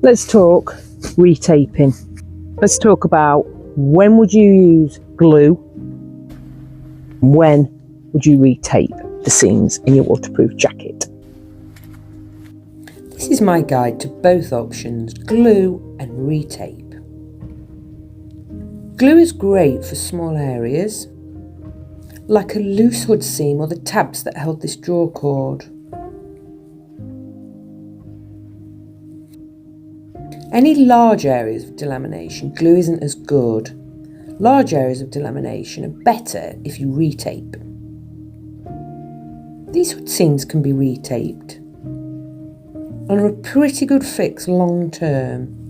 Let's talk retaping. Let's talk about when would you use glue, when would you retape the seams in your waterproof jacket. This is my guide to both options, glue and retape. Glue is great for small areas, like a loose hood seam or the tabs that held this drawer cord. Any large areas of delamination, glue isn't as good. Large areas of delamination are better if you retape. These hood seams can be retaped and are a pretty good fix long term.